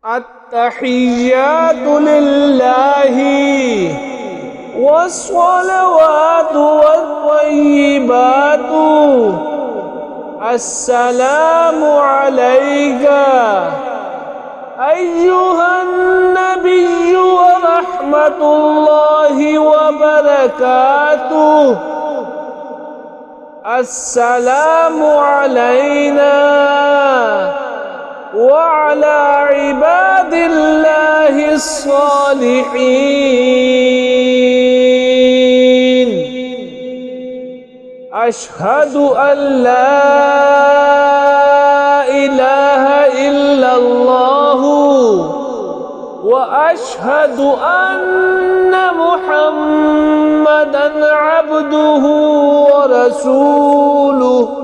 التحيات لله والصلوات والطيبات السلام عليك أيها النبي ورحمة الله وبركاته. السلام علينا وعلى عباد الله الصالحين. أشهد أن لا إله إلا الله وأشهد أن محمدًا عبده ورسوله.